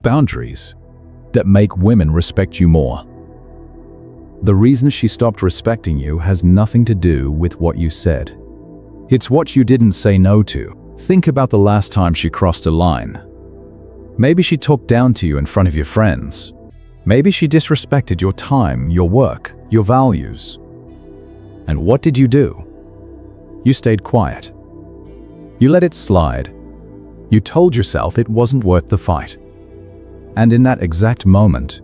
Boundaries that make women respect you more. The reason she stopped respecting you has nothing to do with what you said. It's what you didn't say no to. Think about the last time she crossed a line. Maybe she talked down to you in front of your friends. Maybe she disrespected your time, your work, your values. And what did you do? You stayed quiet. You let it slide. You told yourself it wasn't worth the fight. And in that exact moment,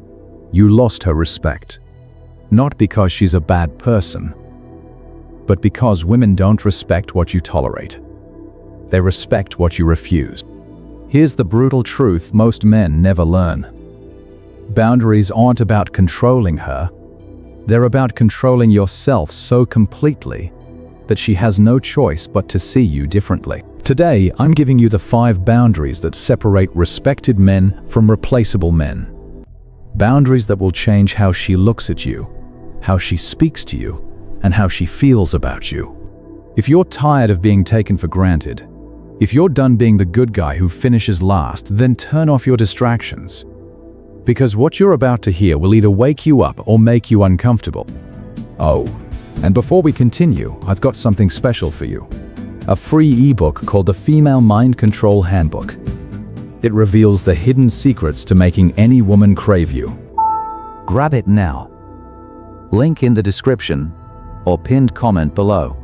you lost her respect. Not because she's a bad person, but because women don't respect what you tolerate. They respect what you refuse. Here's the brutal truth most men never learn. Boundaries aren't about controlling her. They're about controlling yourself so completely that she has no choice but to see you differently. Today, I'm giving you the 5 boundaries that separate respected men from replaceable men. Boundaries that will change how she looks at you, how she speaks to you, and how she feels about you. If you're tired of being taken for granted, if you're done being the good guy who finishes last, then turn off your distractions. Because what you're about to hear will either wake you up or make you uncomfortable. Oh, and before we continue, I've got something special for you. A free ebook called the Female Mind Control Handbook. It reveals the hidden secrets to making any woman crave you. Grab it now. Link in the description or pinned comment below.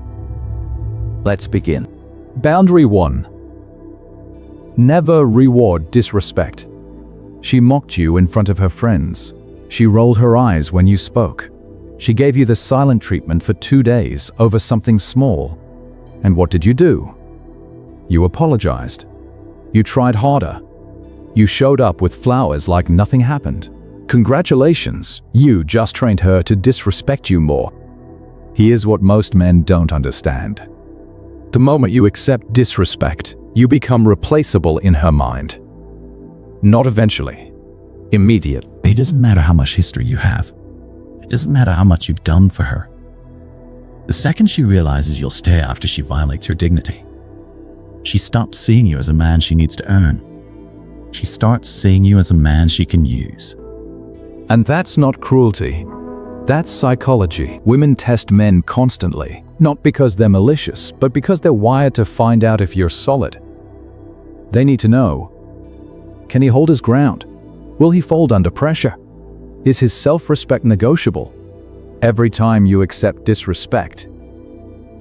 Let's begin. Boundary 1. Never reward disrespect. She mocked you in front of her friends. She rolled her eyes when you spoke. She gave you the silent treatment for 2 days over something small. And what did you do? You apologized. You tried harder. You showed up with flowers like nothing happened. Congratulations, you just trained her to disrespect you more. Here's what most men don't understand. The moment you accept disrespect, you become replaceable in her mind. Not eventually. Immediate. It doesn't matter how much history you have. It doesn't matter how much you've done for her. The second she realizes you'll stay after she violates her dignity, she stops seeing you as a man she needs to earn. She starts seeing you as a man she can use. And that's not cruelty. That's psychology. Women test men constantly, not because they're malicious, but because they're wired to find out if you're solid. They need to know. Can he hold his ground? Will he fold under pressure? Is his self-respect negotiable? Every time you accept disrespect,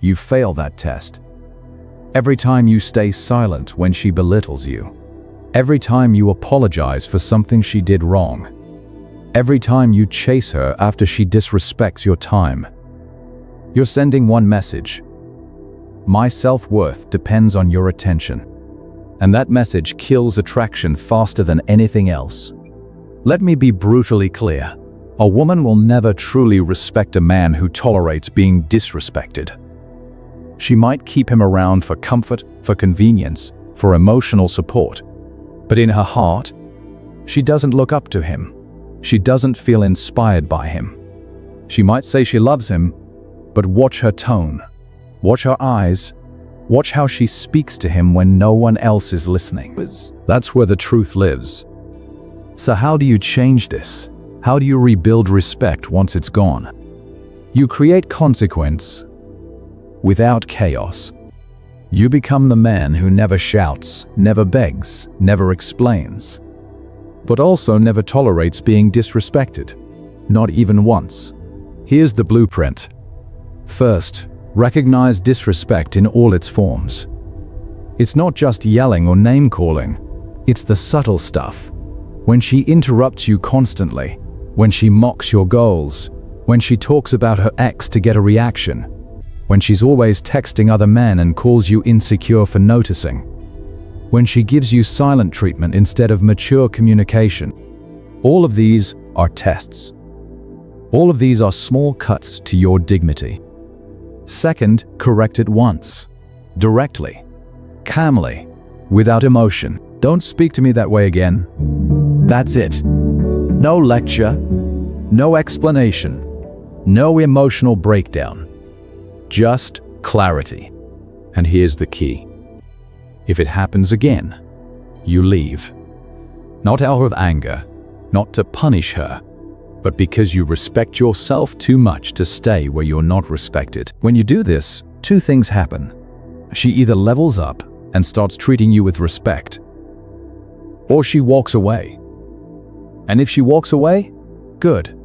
you fail that test. Every time you stay silent when she belittles you. Every time you apologize for something she did wrong. Every time you chase her after she disrespects your time. You're sending one message. My self-worth depends on your attention. And that message kills attraction faster than anything else. Let me be brutally clear. A woman will never truly respect a man who tolerates being disrespected. She might keep him around for comfort, for convenience, for emotional support. But in her heart, she doesn't look up to him. She doesn't feel inspired by him. She might say she loves him, but watch her tone. Watch her eyes. Watch how she speaks to him when no one else is listening. That's where the truth lives. So how do you change this? How do you rebuild respect once it's gone? You create consequence without chaos. You become the man who never shouts, never begs, never explains, but also never tolerates being disrespected, not even once. Here's the blueprint. First, recognize disrespect in all its forms. It's not just yelling or name-calling. It's the subtle stuff. When she interrupts you constantly, when she mocks your goals, when she talks about her ex to get a reaction, when she's always texting other men and calls you insecure for noticing, when she gives you silent treatment instead of mature communication. All of these are tests. All of these are small cuts to your dignity. Second, correct it once. Directly. Calmly. Without emotion. Don't speak to me that way again. That's it. No lecture. No explanation. No emotional breakdown. Just clarity. And here's the key. If it happens again, you leave. Not out of anger, not to punish her, but because you respect yourself too much to stay where you're not respected. When you do this, two things happen. She either levels up and starts treating you with respect, or she walks away. And if she walks away, good.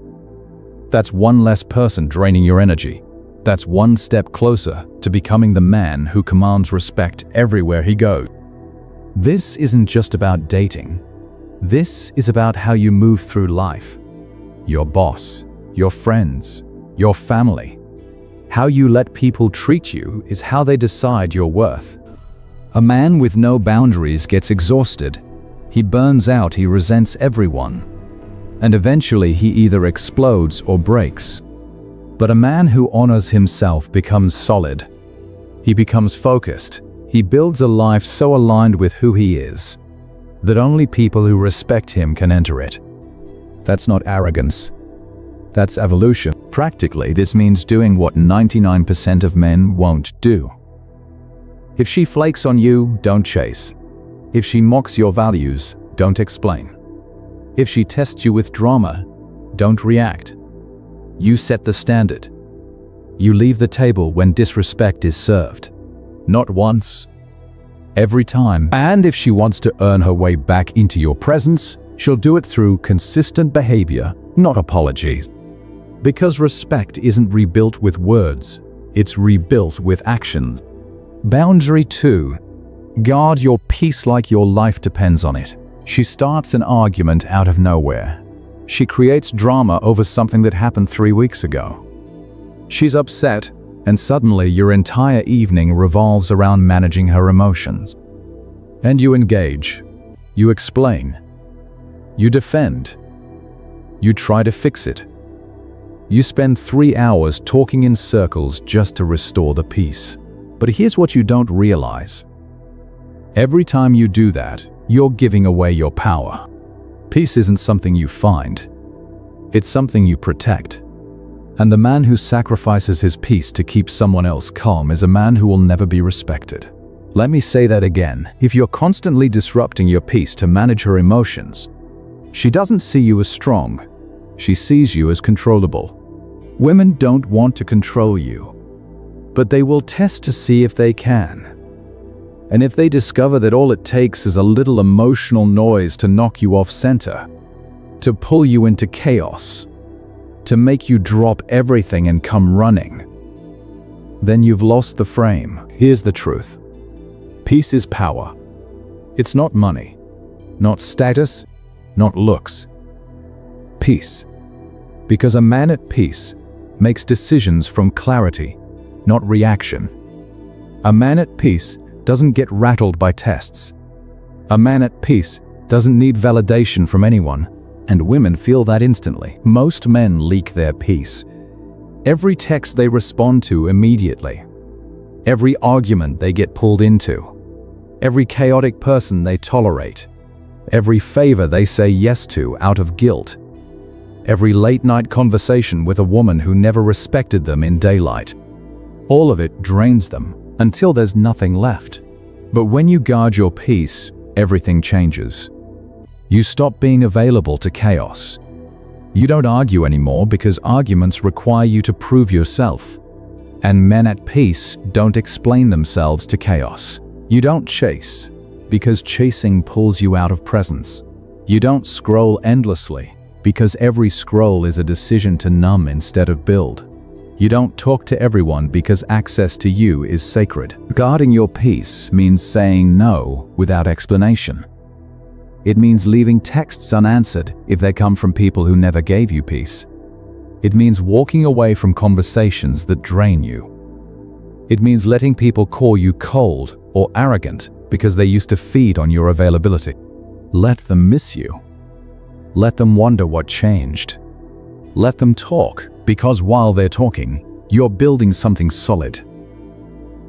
That's one less person draining your energy. That's one step closer to becoming the man who commands respect everywhere he goes. This isn't just about dating. This is about how you move through life. Your boss, your friends, your family. How you let people treat you is how they decide your worth. A man with no boundaries gets exhausted. He burns out, he resents everyone. And eventually he either explodes or breaks. But a man who honors himself becomes solid. He becomes focused. He builds a life so aligned with who he is that only people who respect him can enter it. That's not arrogance. That's evolution. Practically, this means doing what 99% of men won't do. If she flakes on you, don't chase. If she mocks your values, don't explain. If she tests you with drama, don't react. You set the standard. You leave the table when disrespect is served. Not once, every time. And if she wants to earn her way back into your presence, she'll do it through consistent behavior, not apologies. Because respect isn't rebuilt with words, it's rebuilt with actions. Boundary 2. Guard your peace like your life depends on it. She starts an argument out of nowhere. She creates drama over something that happened 3 weeks ago. She's upset, and suddenly your entire evening revolves around managing her emotions. And you engage. You explain. You defend. You try to fix it. You spend 3 hours talking in circles just to restore the peace. But here's what you don't realize. Every time you do that, you're giving away your power. Peace isn't something you find. It's something you protect. And the man who sacrifices his peace to keep someone else calm is a man who will never be respected. Let me say that again. If you're constantly disrupting your peace to manage her emotions, she doesn't see you as strong. She sees you as controllable. Women don't want to control you, but they will test to see if they can. And if they discover that all it takes is a little emotional noise to knock you off center, to pull you into chaos, to make you drop everything and come running, then you've lost the frame. Here's the truth. Peace is power. It's not money, not status, not looks. Peace. Because a man at peace makes decisions from clarity, not reaction. A man at peace doesn't get rattled by tests. A man at peace doesn't need validation from anyone, and women feel that instantly. Most men leak their peace. Every text they respond to immediately. Every argument they get pulled into. Every chaotic person they tolerate. Every favor they say yes to out of guilt. Every late-night conversation with a woman who never respected them in daylight. All of it drains them until there's nothing left. But when you guard your peace, everything changes. You stop being available to chaos. You don't argue anymore because arguments require you to prove yourself. And men at peace don't explain themselves to chaos. You don't chase because chasing pulls you out of presence. You don't scroll endlessly because every scroll is a decision to numb instead of build. You don't talk to everyone because access to you is sacred. Guarding your peace means saying no without explanation. It means leaving texts unanswered if they come from people who never gave you peace. It means walking away from conversations that drain you. It means letting people call you cold or arrogant because they used to feed on your availability. Let them miss you. Let them wonder what changed. Let them talk, because while they're talking, you're building something solid.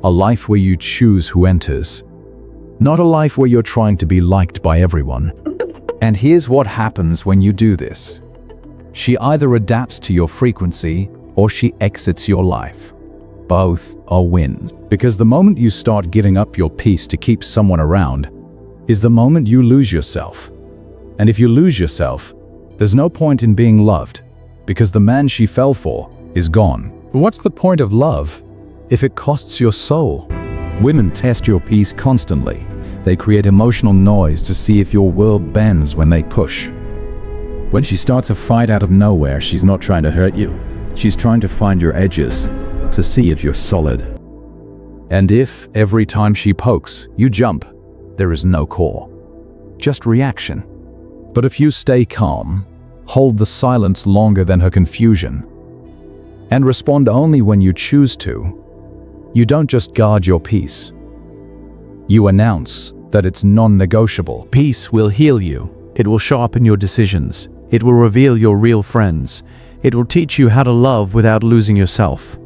A life where you choose who enters. Not a life where you're trying to be liked by everyone. And here's what happens when you do this. She either adapts to your frequency or she exits your life. Both are wins. Because the moment you start giving up your peace to keep someone around is the moment you lose yourself. And if you lose yourself, there's no point in being loved, because the man she fell for is gone. What's the point of love if it costs your soul? Women test your peace constantly. They create emotional noise to see if your world bends when they push. When she starts a fight out of nowhere, she's not trying to hurt you. She's trying to find your edges, to see if you're solid. And if, every time she pokes, you jump, there is no core, just reaction. But if you stay calm, hold the silence longer than her confusion, and respond only when you choose to, you don't just guard your peace. You announce that it's non-negotiable. Peace will heal you. It will sharpen your decisions. It will reveal your real friends. It will teach you how to love without losing yourself.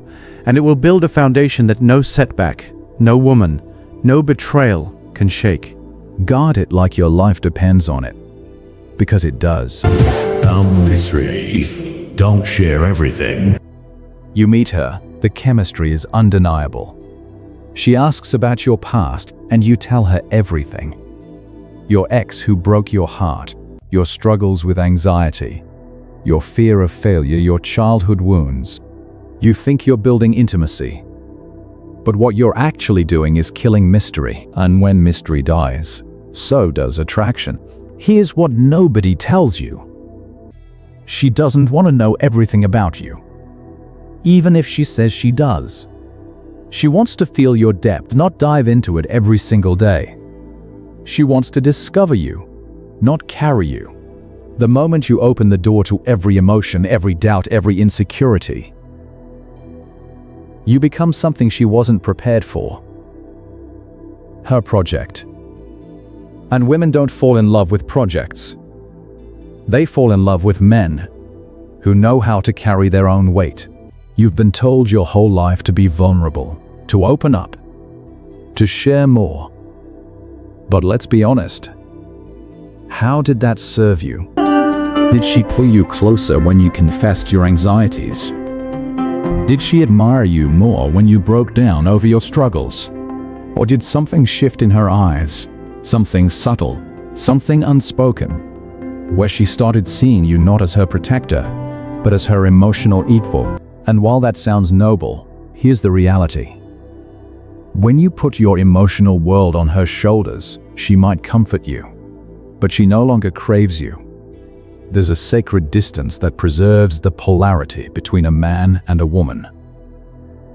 And it will build a foundation that no setback, no woman, no betrayal can shake. Guard it like your life depends on it, because it does. Mystery. Don't share everything. You meet her, the chemistry is undeniable. She asks about your past, and you tell her everything. Your ex who broke your heart, your struggles with anxiety, your fear of failure, your childhood wounds. You think you're building intimacy, but what you're actually doing is killing mystery. And when mystery dies, so does attraction. Here's what nobody tells you. She doesn't want to know everything about you, even if she says she does. She wants to feel your depth, not dive into it every single day. She wants to discover you, not carry you. The moment you open the door to every emotion, every doubt, every insecurity, you become something she wasn't prepared for. Her project. And women don't fall in love with projects. They fall in love with men who know how to carry their own weight. You've been told your whole life to be vulnerable, to open up, to share more. But let's be honest. How did that serve you? Did she pull you closer when you confessed your anxieties? Did she admire you more when you broke down over your struggles? Or did something shift in her eyes? Something subtle, something unspoken, where she started seeing you not as her protector, but as her emotional equal? And while that sounds noble, here's the reality. When you put your emotional world on her shoulders, she might comfort you, but she no longer craves you. There's a sacred distance that preserves the polarity between a man and a woman.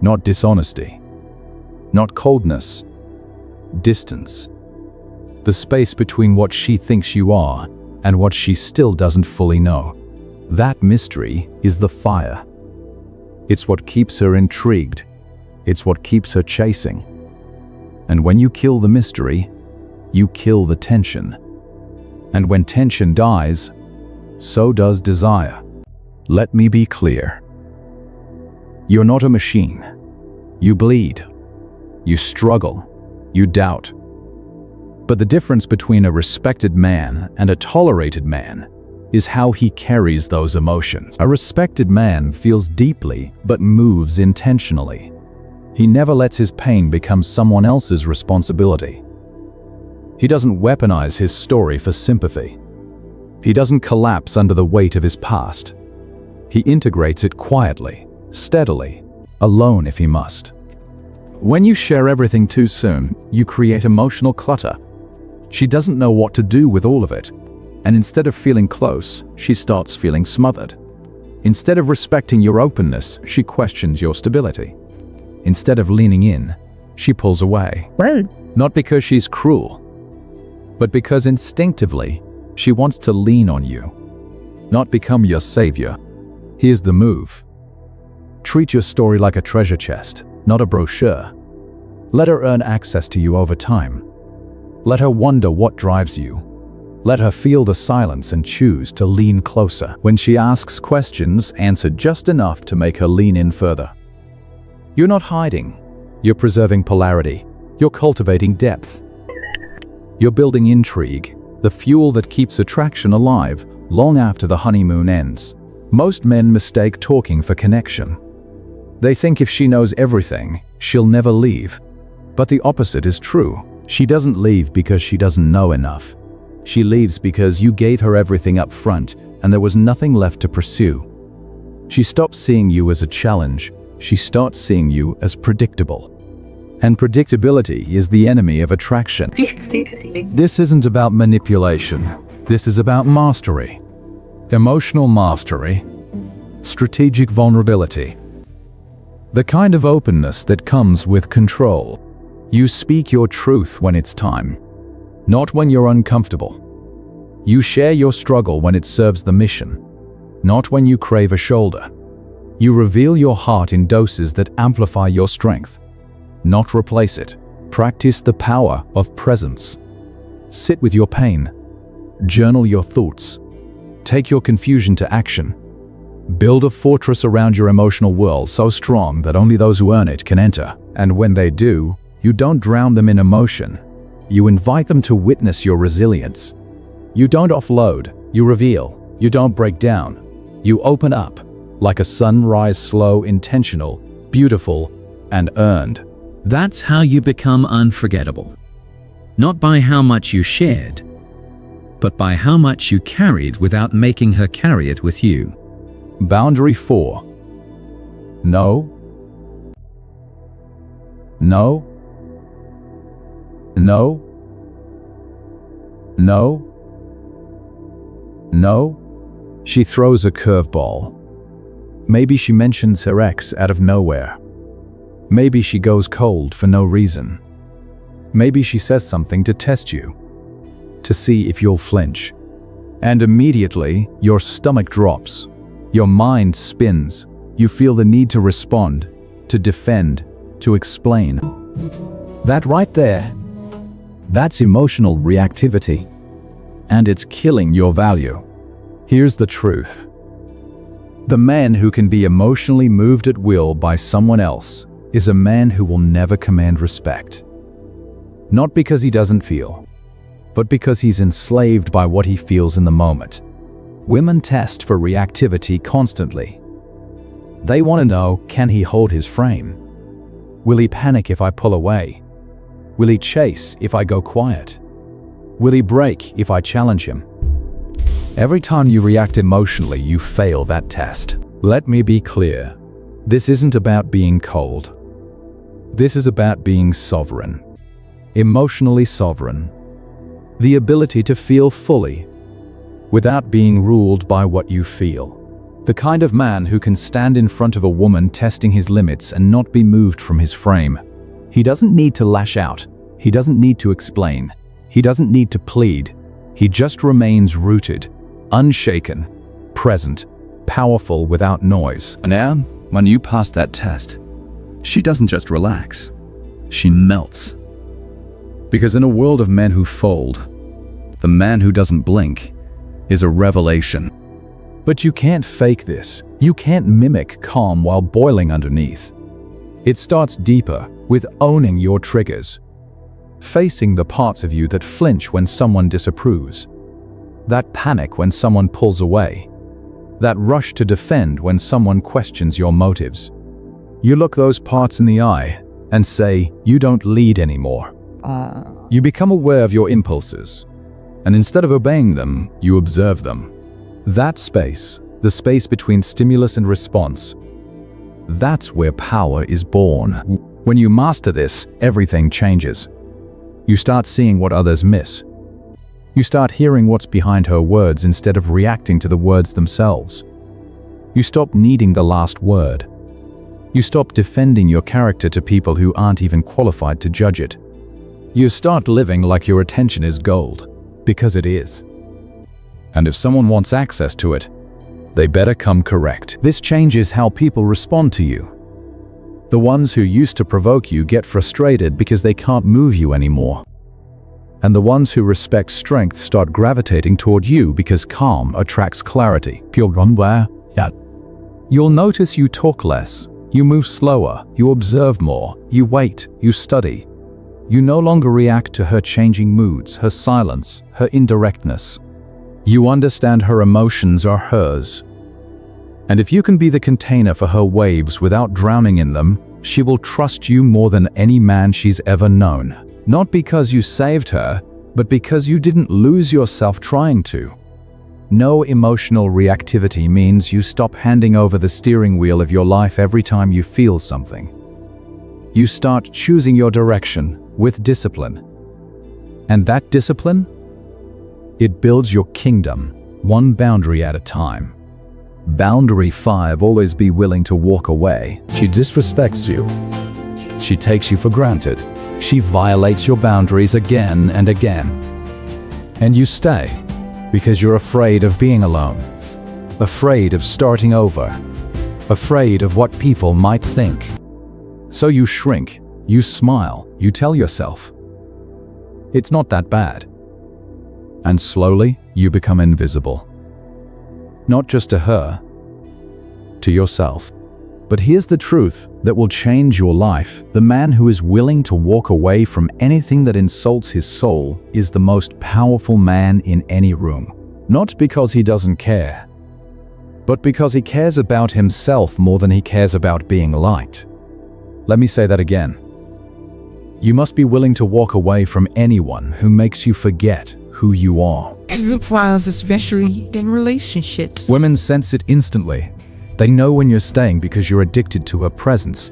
Not dishonesty, not coldness, distance. The space between what she thinks you are and what she still doesn't fully know. That mystery is the fire. It's what keeps her intrigued. It's what keeps her chasing. And when you kill the mystery, you kill the tension. And when tension dies, so does desire. Let me be clear. You're not a machine. You bleed. You struggle. You doubt. But the difference between a respected man and a tolerated man is how he carries those emotions. A respected man feels deeply but moves intentionally. He never lets his pain become someone else's responsibility. He doesn't weaponize his story for sympathy. He doesn't collapse under the weight of his past. He integrates it quietly, steadily, alone if he must. When you share everything too soon, you create emotional clutter. She doesn't know what to do with all of it, and instead of feeling close, she starts feeling smothered. Instead of respecting your openness, she questions your stability. Instead of leaning in, she pulls away. Not because she's cruel, but because instinctively, she wants to lean on you, not become your savior. Here's the move. Treat your story like a treasure chest, not a brochure. Let her earn access to you over time. Let her wonder what drives you. Let her feel the silence and choose to lean closer. When she asks questions, answer just enough to make her lean in further. You're not hiding. You're preserving polarity. You're cultivating depth. You're building intrigue, the fuel that keeps attraction alive long after the honeymoon ends. Most men mistake talking for connection. They think if she knows everything, she'll never leave. But the opposite is true. She doesn't leave because she doesn't know enough. She leaves because you gave her everything up front and there was nothing left to pursue. She stops seeing you as a challenge. She starts seeing you as predictable. And predictability is the enemy of attraction. This isn't about manipulation. This is about mastery. Emotional mastery. Strategic vulnerability. The kind of openness that comes with control. You speak your truth when it's time, not when you're uncomfortable. You share your struggle when it serves the mission, not when you crave a shoulder. You reveal your heart in doses that amplify your strength, not replace it. Practice the power of presence. Sit with your pain. Journal your thoughts. Take your confusion to action. Build a fortress around your emotional world so strong that only those who earn it can enter. And when they do, you don't drown them in emotion. You invite them to witness your resilience. You don't offload, you reveal. You don't break down. You open up, like a sunrise, slow, intentional, beautiful, and earned. That's how you become unforgettable. Not by how much you shared, but by how much you carried without making her carry it with you. Boundary 4. No. No. No. No. No. She throws a curveball. Maybe she mentions her ex out of nowhere. Maybe she goes cold for no reason. Maybe she says something to test you, to see if you'll flinch. And immediately, your stomach drops. Your mind spins. You feel the need to respond, to defend, to explain. That right there, that's emotional reactivity. And it's killing your value. Here's the truth. The man who can be emotionally moved at will by someone else is a man who will never command respect. Not because he doesn't feel, but because he's enslaved by what he feels in the moment. Women test for reactivity constantly. They want to know, can he hold his frame? Will he panic if I pull away? Will he chase if I go quiet? Will he break if I challenge him? Every time you react emotionally, you fail that test. Let me be clear. This isn't about being cold. This is about being sovereign. Emotionally sovereign. The ability to feel fully, without being ruled by what you feel. The kind of man who can stand in front of a woman testing his limits and not be moved from his frame. He doesn't need to lash out. He doesn't need to explain. He doesn't need to plead. He just remains rooted, unshaken, present, powerful without noise. And now, when you pass that test, she doesn't just relax. She melts. Because in a world of men who fold, the man who doesn't blink is a revelation. But you can't fake this. You can't mimic calm while boiling underneath. It starts deeper, with owning your triggers. Facing the parts of you that flinch when someone disapproves. That panic when someone pulls away. That rush to defend when someone questions your motives. You look those parts in the eye and say, you don't lead anymore. You become aware of your impulses. And instead of obeying them, you observe them. That space, the space between stimulus and response, that's where power is born. When you master this, everything changes. You start seeing what others miss. You start hearing what's behind her words instead of reacting to the words themselves. You stop needing the last word. You stop defending your character to people who aren't even qualified to judge it. You start living like your attention is gold, because it is. And if someone wants access to it, they better come correct. This changes how people respond to you. The ones who used to provoke you get frustrated because they can't move you anymore. And the ones who respect strength start gravitating toward you because calm attracts clarity. You'll notice you talk less, you move slower, you observe more, you wait, you study. You no longer react to her changing moods, her silence, her indirectness. You understand her emotions are hers. And if you can be the container for her waves without drowning in them, she will trust you more than any man she's ever known. Not because you saved her, but because you didn't lose yourself trying to. No emotional reactivity means you stop handing over the steering wheel of your life every time you feel something. You start choosing your direction with discipline. And that discipline? It builds your kingdom, one boundary at a time. Boundary 5, always be willing to walk away. She disrespects you. She takes you for granted. She violates your boundaries again and again. And you stay because you're afraid of being alone, afraid of starting over, afraid of what people might think. So you shrink, you smile, you tell yourself, it's not that bad. And slowly you become invisible. Not just to her, to yourself. But here's the truth that will change your life. The man who is willing to walk away from anything that insults his soul is the most powerful man in any room. Not because he doesn't care, but because he cares about himself more than he cares about being liked. Let me say that again. You must be willing to walk away from anyone who makes you forget who you are. This applies especially in relationships. Women sense it instantly. They know when you're staying because you're addicted to her presence,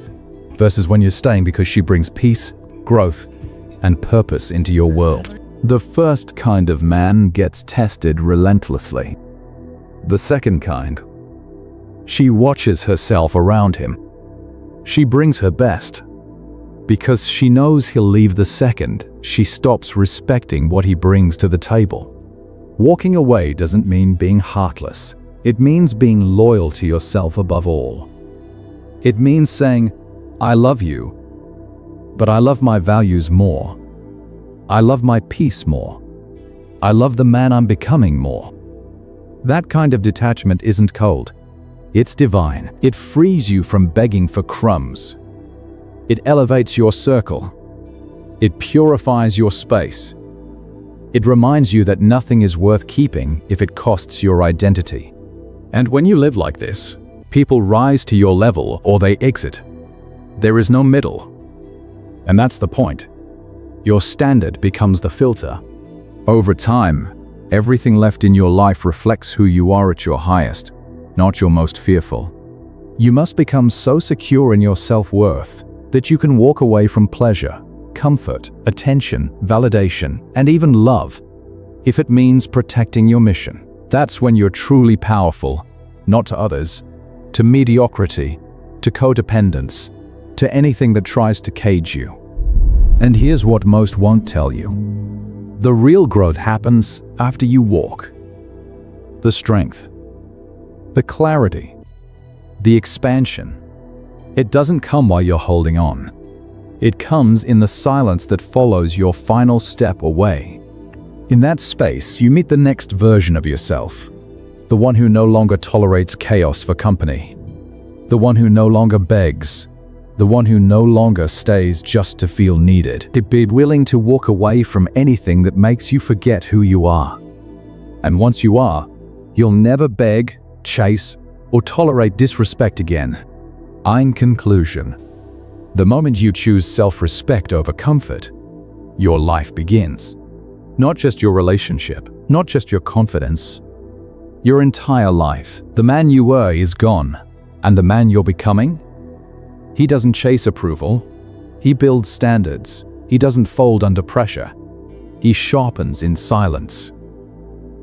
versus when you're staying because she brings peace, growth, and purpose into your world. The first kind of man gets tested relentlessly. The second kind, she watches herself around him. She brings her best. Because she knows he'll leave the second she stops respecting what he brings to the table. Walking away doesn't mean being heartless. It means being loyal to yourself above all. It means saying, I love you, but I love my values more. I love my peace more. I love the man I'm becoming more. That kind of detachment isn't cold. It's divine. It frees you from begging for crumbs. It elevates your circle. It purifies your space. It reminds you that nothing is worth keeping if it costs your identity. And when you live like this, people rise to your level or they exit. There is no middle. And that's the point. Your standard becomes the filter. Over time, everything left in your life reflects who you are at your highest, not your most fearful. You must become so secure in your self-worth that you can walk away from pleasure, comfort, attention, validation, and even love, if it means protecting your mission. That's when you're truly powerful, not to others, to mediocrity, to codependence, to anything that tries to cage you. And here's what most won't tell you. The real growth happens after you walk. The strength, the clarity, the expansion. It doesn't come while you're holding on. It comes in the silence that follows your final step away. In that space, you meet the next version of yourself. The one who no longer tolerates chaos for company. The one who no longer begs. The one who no longer stays just to feel needed. Be willing to walk away from anything that makes you forget who you are. And once you are, you'll never beg, chase, or tolerate disrespect again. In conclusion, the moment you choose self-respect over comfort, your life begins. Not just your relationship, not just your confidence, your entire life. The man you were is gone, and the man you're becoming? He doesn't chase approval. He builds standards. He doesn't fold under pressure. He sharpens in silence.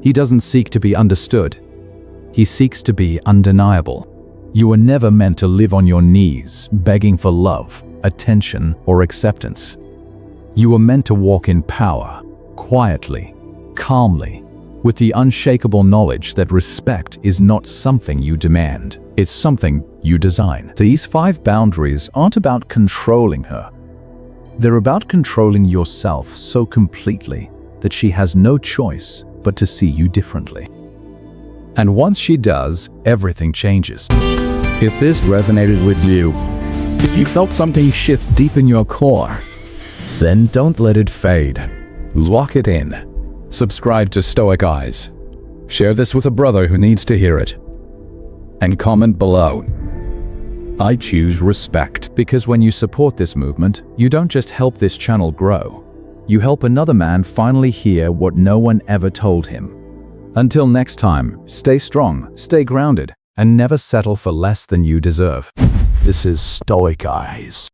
He doesn't seek to be understood. He seeks to be undeniable. You were never meant to live on your knees, begging for love, attention, or acceptance. You were meant to walk in power, quietly, calmly, with the unshakable knowledge that respect is not something you demand, it's something you design. These 5 boundaries aren't about controlling her. They're about controlling yourself so completely that she has no choice but to see you differently. And once she does, everything changes. If this resonated with you, if you felt something shift deep in your core, then don't let it fade. Lock it in. Subscribe to Stoic Eyes. Share this with a brother who needs to hear it. And comment below. I choose respect, because when you support this movement, you don't just help this channel grow. You help another man finally hear what no one ever told him. Until next time, stay strong, stay grounded, and never settle for less than you deserve. This is Stoic Eyes.